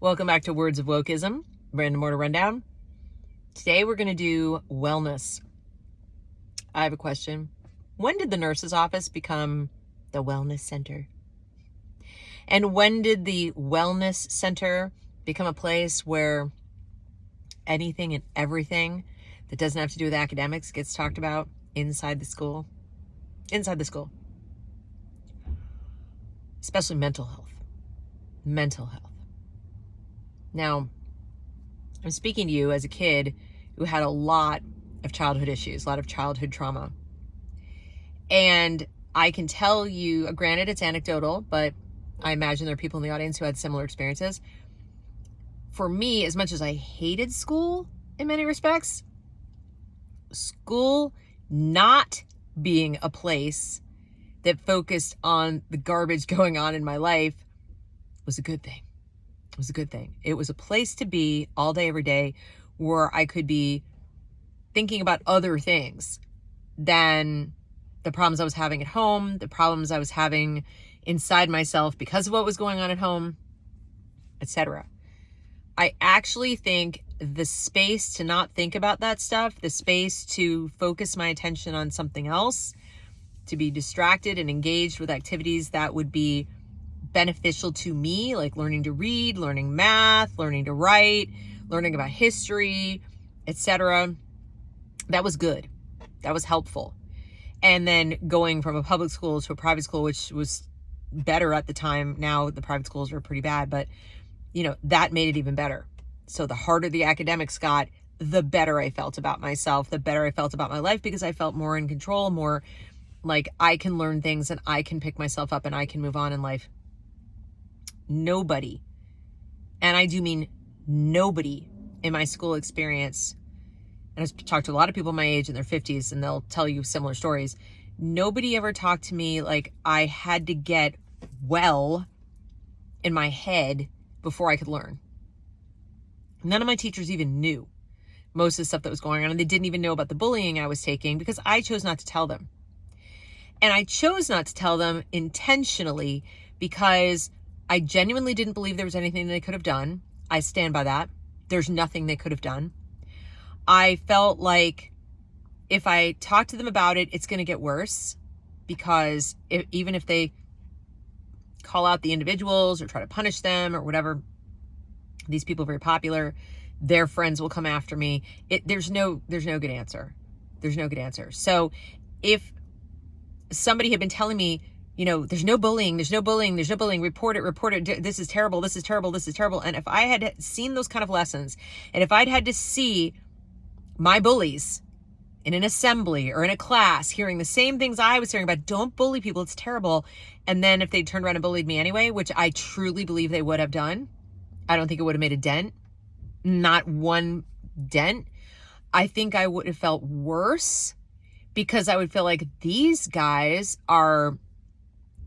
Welcome back to Words of Wokism, Brandon Mortar Rundown. Today we're going to do wellness. I have a question. When did the nurse's office become the wellness center? And when did the wellness center become a place where anything and everything that doesn't have to do with academics gets talked about inside the school? Inside the school. Especially mental health. Mental health. Now, I'm speaking to you as a kid who had a lot of childhood issues, a lot of childhood trauma. And I can tell you, granted it's anecdotal, but I imagine there are people in the audience who had similar experiences. For me, as much as I hated school in many respects, school not being a place that focused on the garbage going on in my life was a good thing. It was a good thing. It was a place to be all day, every day, where I could be thinking about other things than the problems I was having at home, the problems I was having inside myself because of what was going on at home, etc. I actually think the space to not think about that stuff, the space to focus my attention on something else, to be distracted and engaged with activities that would be beneficial to me, like learning to read, learning math, learning to write, learning about history, etc. That was good. That was helpful. And then going from a public school to a private school, which was better at the time. Now the private schools are pretty bad, but that made it even better. So the harder the academics got, the better I felt about myself, the better I felt about my life, because I felt more in control, more like I can learn things and I can pick myself up and I can move on in life. Nobody, and I do mean nobody in my school experience, and I've talked to a lot of people my age in their 50s and they'll tell you similar stories. Nobody ever talked to me like I had to get well in my head before I could learn. None of my teachers even knew most of the stuff that was going on, and they didn't even know about the bullying I was taking because I chose not to tell them. And I chose not to tell them intentionally because I genuinely didn't believe there was anything they could have done. I stand by that. There's nothing they could have done. I felt like if I talk to them about it, it's going to get worse, because even if they call out the individuals or try to punish them or whatever, these people are very popular, their friends will come after me. There's no good answer. There's no good answer. So if somebody had been telling me, there's no bullying, report it, this is terrible. And if I had seen those kind of lessons, and if I'd had to see my bullies in an assembly or in a class hearing the same things I was hearing about, don't bully people, it's terrible. And then if they turned around and bullied me anyway, which I truly believe they would have done, I don't think it would have made a dent. Not one dent. I think I would have felt worse, because I would feel like these guys are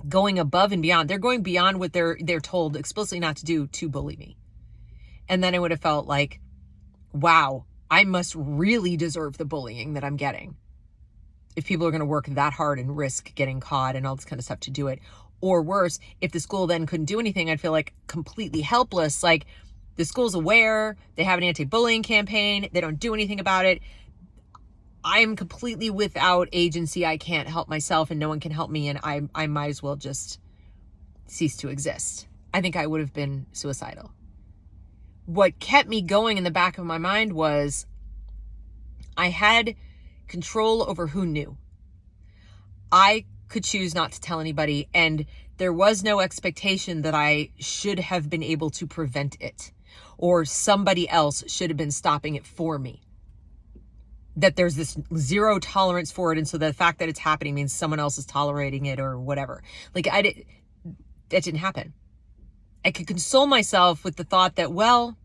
going above and beyond. They're going beyond what they're told explicitly not to do to bully me. And then I would have felt like, wow, I must really deserve the bullying that I'm getting if people are going to work that hard and risk getting caught and all this kind of stuff to do it. Or worse, if the school then couldn't do anything, I'd feel like completely helpless. Like, the school's aware, they have an anti-bullying campaign, they don't do anything about it. I'm completely without agency. I can't help myself and no one can help me, and I might as well just cease to exist. I think I would have been suicidal. What kept me going in the back of my mind was I had control over who knew. I could choose not to tell anybody, and there was no expectation that I should have been able to prevent it, or somebody else should have been stopping it for me. That there's this zero tolerance for it, and so the fact that it's happening means someone else is tolerating it or whatever. Like, that didn't happen. I could console myself with the thought that, well,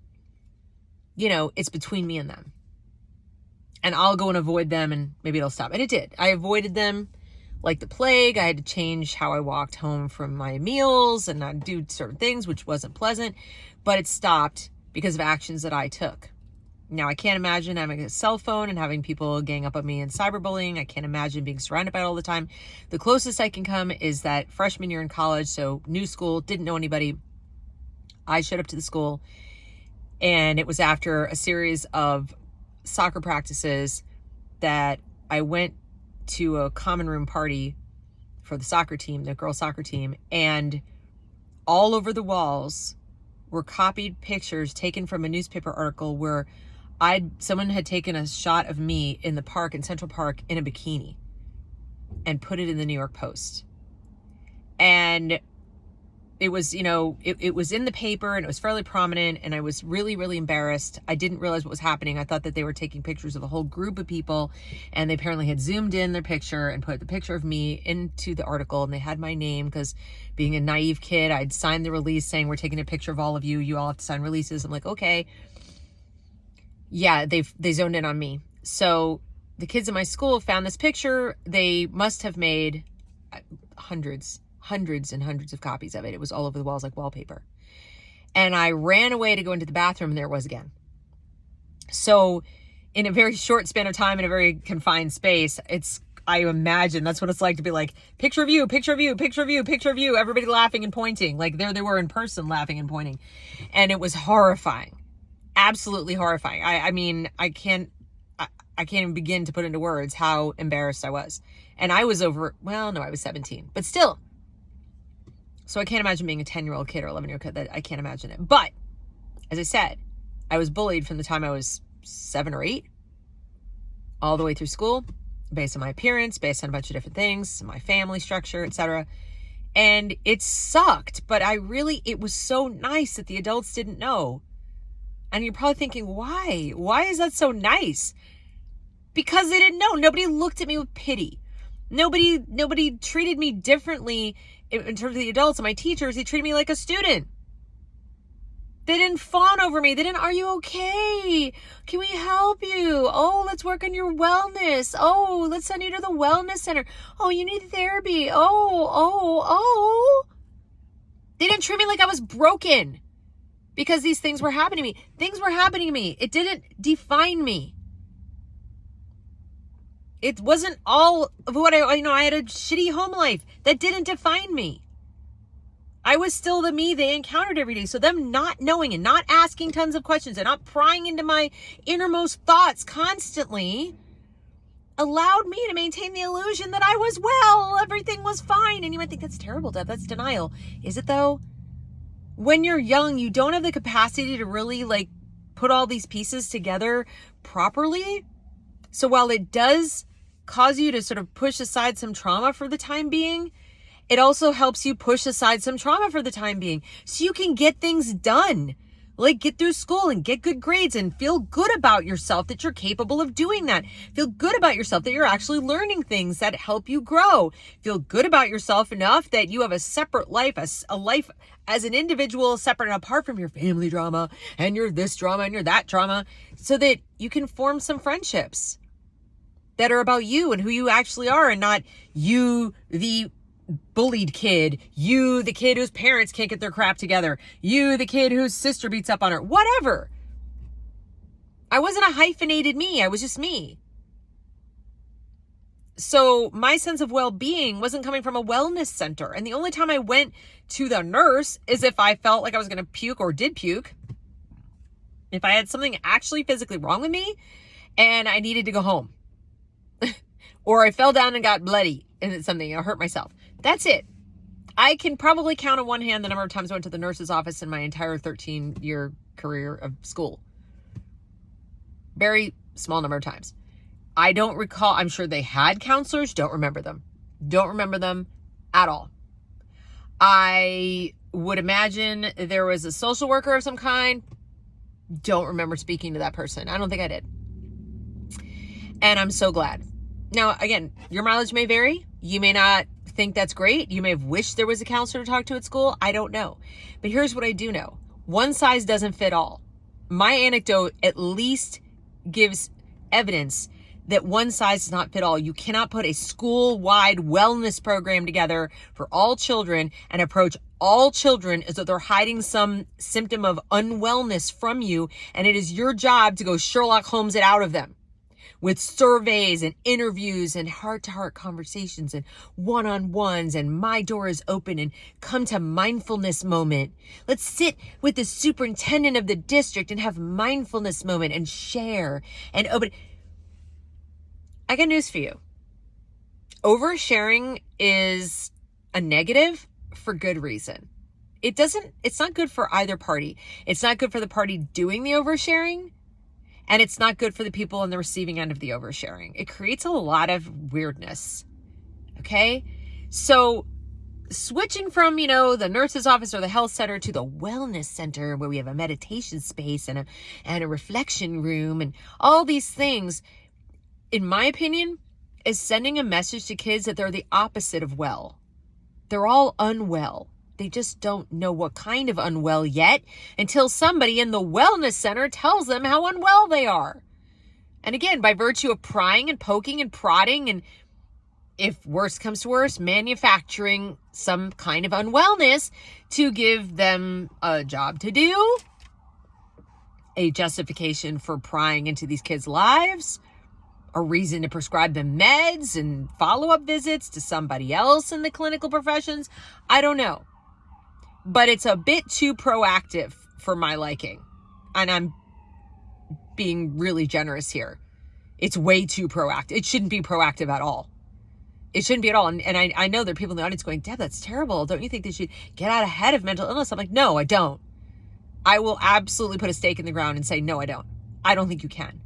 it's between me and them, and I'll go and avoid them and maybe it'll stop. And it did. I avoided them like the plague. I had to change how I walked home from my meals and not do certain things, which wasn't pleasant, but it stopped because of actions that I took. Now, I can't imagine having a cell phone and having people gang up on me and cyberbullying. I can't imagine being surrounded by it all the time. The closest I can come is that freshman year in college, so new school, didn't know anybody. I showed up to the school, and it was after a series of soccer practices that I went to a common room party for the soccer team, the girls' soccer team, and all over the walls were copied pictures taken from a newspaper article where someone had taken a shot of me in the park, in Central Park, in a bikini and put it in the New York Post. And it was, it was in the paper, and it was fairly prominent, and I was really, really embarrassed. I didn't realize what was happening. I thought that they were taking pictures of a whole group of people, and they apparently had zoomed in their picture and put the picture of me into the article, and they had my name because, being a naive kid, I'd signed the release saying, we're taking a picture of all of you. You all have to sign releases. I'm like, okay. Yeah, they zoned in on me. So the kids in my school found this picture. They must have made hundreds and hundreds of copies of it. It was all over the walls like wallpaper. And I ran away to go into the bathroom, and there it was again. So in a very short span of time, in a very confined space, I imagine that's what it's like to be like, picture of you, picture of you, picture of you, picture of you, everybody laughing and pointing. Like there they were in person laughing and pointing. And it was horrifying. Absolutely horrifying. I mean, I can't even begin to put into words how embarrassed I was. And I was I was 17, but still. So I can't imagine being a 10-year-old kid or 11-year-old kid. I can't imagine it. But as I said, I was bullied from the time I was 7 or 8 all the way through school, based on my appearance, based on a bunch of different things, my family structure, etc. And it sucked, but it was so nice that the adults didn't know. And you're probably thinking, why? Why is that so nice? Because they didn't know. Nobody looked at me with pity. Nobody treated me differently in terms of the adults and my teachers. They treated me like a student. They didn't fawn over me. They didn't, are you okay? Can we help you? Oh, let's work on your wellness. Oh, let's send you to the wellness center. Oh, you need therapy. Oh. They didn't treat me like I was broken because these things were happening to me. Things were happening to me. It didn't define me. It wasn't all of what I had a shitty home life. That didn't define me. I was still the me they encountered every day. So them not knowing and not asking tons of questions and not prying into my innermost thoughts constantly allowed me to maintain the illusion that I was well, everything was fine. And you might think that's terrible, Deb. That's denial. Is it though? When you're young, you don't have the capacity to really put all these pieces together properly. So while it does cause you to sort of push aside some trauma for the time being, it also helps you push aside some trauma for the time being so you can get things done. Get through school and get good grades and feel good about yourself that you're capable of doing that. Feel good about yourself that you're actually learning things that help you grow. Feel good about yourself enough that you have a separate life, a life as an individual separate and apart from your family drama and your this drama and your that drama, so that you can form some friendships that are about you and who you actually are, and not you, the bullied kid, you, the kid whose parents can't get their crap together, you, the kid whose sister beats up on her, whatever. I wasn't a hyphenated me. I was just me. So my sense of well-being wasn't coming from a wellness center. And the only time I went to the nurse is if I felt like I was going to puke or did puke. If I had something actually physically wrong with me and I needed to go home. Or I fell down and got bloody and something, I hurt myself. That's it. I can probably count on one hand the number of times I went to the nurse's office in my entire 13-year career of school. Very small number of times. I don't recall. I'm sure they had counselors. Don't remember them. Don't remember them at all. I would imagine there was a social worker of some kind. Don't remember speaking to that person. I don't think I did. And I'm so glad. Now, again, your mileage may vary. You may not think that's great. You may have wished there was a counselor to talk to at school. I don't know. But here's what I do know. One size doesn't fit all. My anecdote at least gives evidence that one size does not fit all. You cannot put a school-wide wellness program together for all children and approach all children as though they're hiding some symptom of unwellness from you, and it is your job to go Sherlock Holmes it out of them. with surveys and interviews and heart-to-heart conversations and one-on-ones and my door is open and come to mindfulness moment. Let's sit with the superintendent of the district and have mindfulness moment and share and open. I got news for you. Oversharing is a negative for good reason. It's not good for either party. It's not good for the party doing the oversharing, and it's not good for the people on the receiving end of the oversharing. It creates a lot of weirdness. Okay? So switching from, the nurse's office or the health center to the wellness center where we have a meditation space and a reflection room and all these things, in my opinion, is sending a message to kids that they're the opposite of well. They're all unwell. They just don't know what kind of unwell yet until somebody in the wellness center tells them how unwell they are. And again, by virtue of prying and poking and prodding and, if worse comes to worse, manufacturing some kind of unwellness to give them a job to do, a justification for prying into these kids' lives, a reason to prescribe them meds and follow-up visits to somebody else in the clinical professions. I don't know. But it's a bit too proactive for my liking. And I'm being really generous here. It's way too proactive. It shouldn't be proactive at all. It shouldn't be at all. And I know there are people in the audience going, Deb, that's terrible. Don't you think they should get out ahead of mental illness? I'm like, no, I don't. I will absolutely put a stake in the ground and say, no, I don't. I don't think you can.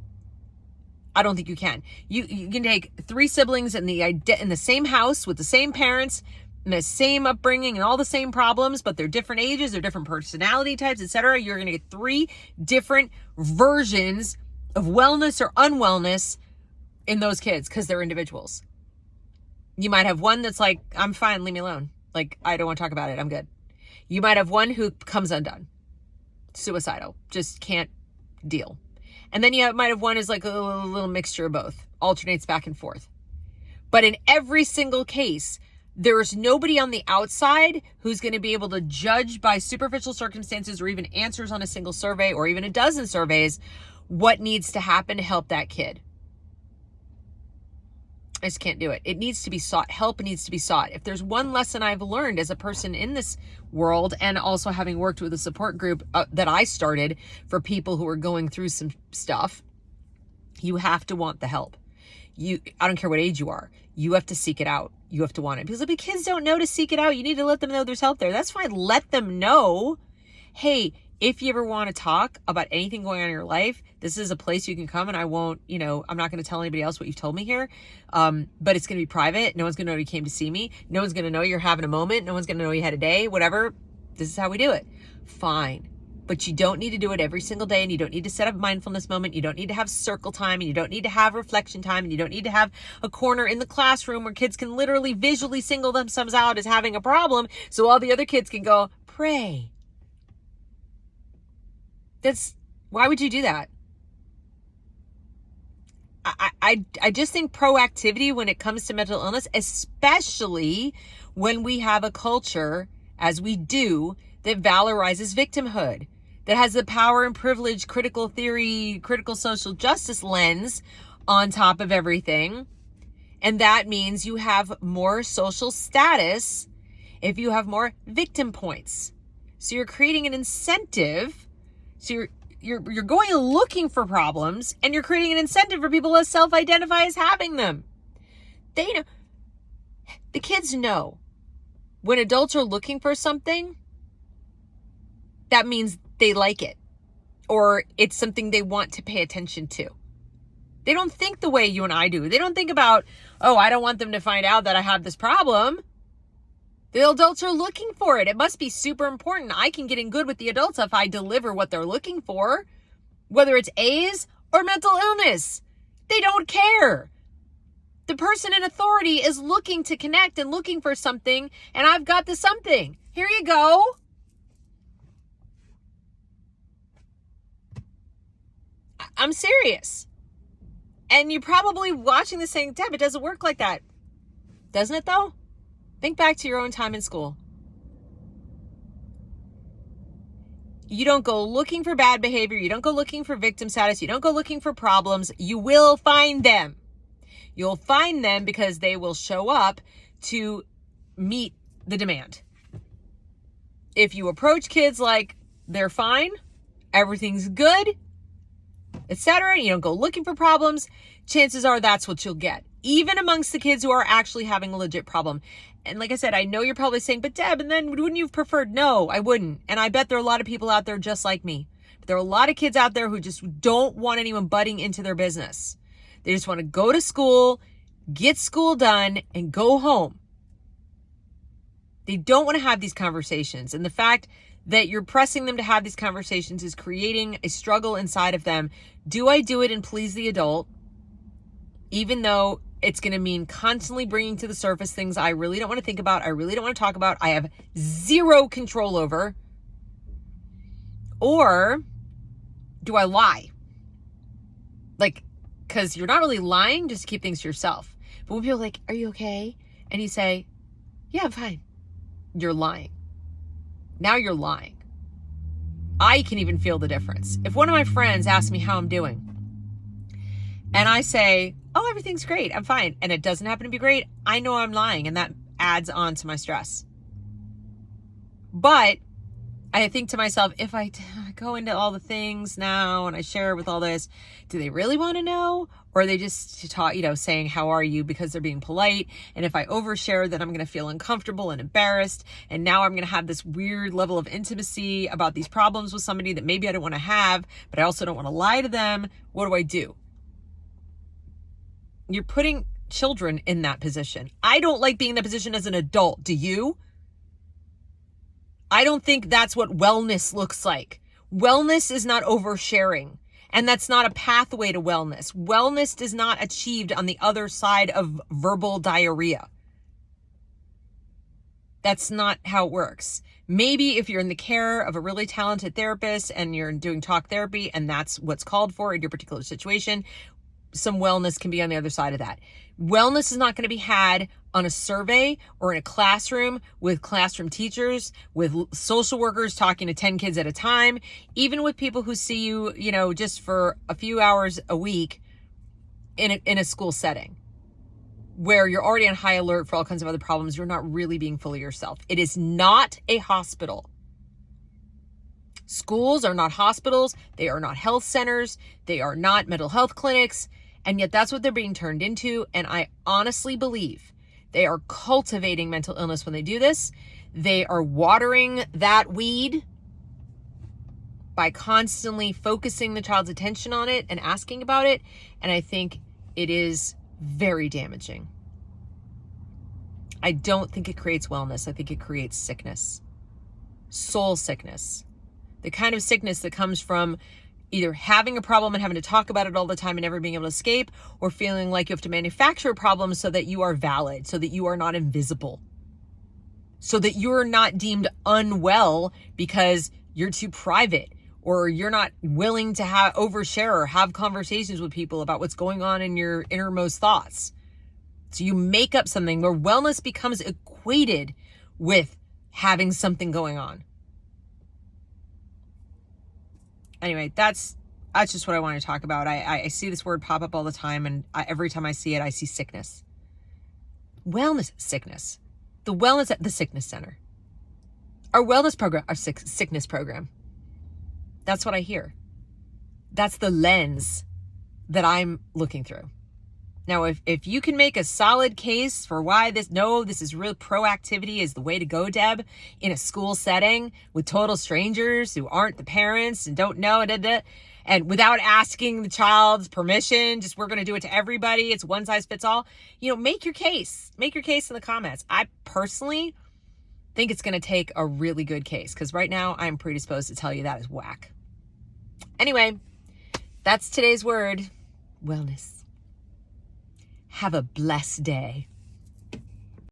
I don't think you can. You can take 3 siblings in the same house with the same parents and the same upbringing and all the same problems, but they're different ages, they're different personality types, etc. You're going to get 3 different versions of wellness or unwellness in those kids because they're individuals. You might have one that's like, I'm fine, leave me alone. Like, I don't want to talk about it. I'm good. You might have one who comes undone, suicidal, just can't deal. And then you might have one who's like a little mixture of both, alternates back and forth. But in every single case, there's nobody on the outside who's going to be able to judge by superficial circumstances or even answers on a single survey or even a dozen surveys what needs to happen to help that kid. I just can't do it. It needs to be sought. Help needs to be sought. If there's one lesson I've learned as a person in this world, and also having worked with a support group that I started for people who are going through some stuff, you have to want the help. I don't care what age you are. You have to seek it out. You have to want it. Because if the kids don't know to seek it out, you need to let them know there's help there. That's fine. Let them know, hey, if you ever want to talk about anything going on in your life, this is a place you can come, and I won't, I'm not going to tell anybody else what you've told me here. But it's going to be private. No one's going to know you came to see me. No one's going to know you're having a moment. No one's going to know you had a day, whatever. This is how we do it. Fine. But you don't need to do it every single day, and you don't need to set up a mindfulness moment. You don't need to have circle time, and you don't need to have reflection time, and you don't need to have a corner in the classroom where kids can literally visually single themselves out as having a problem so all the other kids can go, pray. Why would you do that? I just think proactivity when it comes to mental illness, especially when we have a culture, as we do, that valorizes victimhood, that has the power and privilege, critical theory, critical social justice lens on top of everything. And that means you have more social status if you have more victim points. So you're creating an incentive. So you're going looking for problems, and you're creating an incentive for people to self-identify as having them. They know. The kids know when adults are looking for something, that means they like it, or it's something they want to pay attention to. They don't think the way you and I do. They don't think about, oh, I don't want them to find out that I have this problem. The adults are looking for it. It must be super important. I can get in good with the adults if I deliver what they're looking for, whether it's A's or mental illness. They don't care. The person in authority is looking to connect and looking for something, and I've got the something. Here you go. I'm serious. And you're probably watching this saying, Deb, it doesn't work like that. Doesn't it though? Think back to your own time in school. You don't go looking for bad behavior. You don't go looking for victim status. You don't go looking for problems. You will find them. You'll find them because they will show up to meet the demand. If you approach kids like they're fine, everything's good, etc., you don't go looking for problems, chances are that's what you'll get. Even amongst the kids who are actually having a legit problem. And like I said, I know you're probably saying, but Deb, and then wouldn't you have preferred? No, I wouldn't. And I bet there are a lot of people out there just like me. But there are a lot of kids out there who just don't want anyone butting into their business. They just want to go to school, get school done, and go home. They don't want to have these conversations. And the fact that you're pressing them to have these conversations is creating a struggle inside of them. Do I do it and please the adult? Even though it's going to mean constantly bringing to the surface things I really don't want to think about, I really don't want to talk about, I have zero control over. Or do I lie? Like, because you're not really lying, just keep things to yourself. But when people are like, are you okay? And you say, yeah, I'm fine. You're lying. Now you're lying. I can even feel the difference. If one of my friends asks me how I'm doing, and I say, oh, everything's great, I'm fine, and it doesn't happen to be great, I know I'm lying, and that adds on to my stress. But I think to myself, if I go into all the things now and I share with all this, do they really want to know? Or are they just saying, how are you, because they're being polite? And if I overshare, then I'm going to feel uncomfortable and embarrassed. And now I'm going to have this weird level of intimacy about these problems with somebody that maybe I don't want to have, but I also don't want to lie to them. What do I do? You're putting children in that position. I don't like being in that position as an adult. Do you? I don't think that's what wellness looks like. Wellness is not oversharing. And that's not a pathway to wellness. Wellness is not achieved on the other side of verbal diarrhea. That's not how it works. Maybe if you're in the care of a really talented therapist and you're doing talk therapy and that's what's called for in your particular situation, some wellness can be on the other side of that. Wellness is not going to be had on a survey or in a classroom with classroom teachers, with social workers talking to 10 kids at a time, even with people who see you, just for a few hours a week in a school setting where you're already on high alert for all kinds of other problems. You're not really being fully yourself. It is not a hospital. Schools are not hospitals. They are not health centers. They are not mental health clinics. And yet that's what they're being turned into. And I honestly believe they are cultivating mental illness when they do this. They are watering that weed by constantly focusing the child's attention on it and asking about it. And I think it is very damaging. I don't think it creates wellness. I think it creates sickness, soul sickness, the kind of sickness that comes from either having a problem and having to talk about it all the time and never being able to escape, or feeling like you have to manufacture a problem so that you are valid, so that you are not invisible, so that you're not deemed unwell because you're too private, or you're not willing to overshare or have conversations with people about what's going on in your innermost thoughts. So you make up something where wellness becomes equated with having something going on. Anyway, that's just what I want to talk about. I see this word pop up all the time, and every time I see it, I see sickness. Wellness, sickness. The wellness at the sickness center. Our wellness program, our sickness program. That's what I hear. That's the lens that I'm looking through. Now, if you can make a solid case for why this is real proactivity is the way to go, Deb, in a school setting with total strangers who aren't the parents and don't know, and without asking the child's permission, just we're going to do it to everybody. It's one size fits all. Make your case. Make your case in the comments. I personally think it's going to take a really good case because right now I'm predisposed to tell you that is whack. Anyway, that's today's word, wellness. Have a blessed day.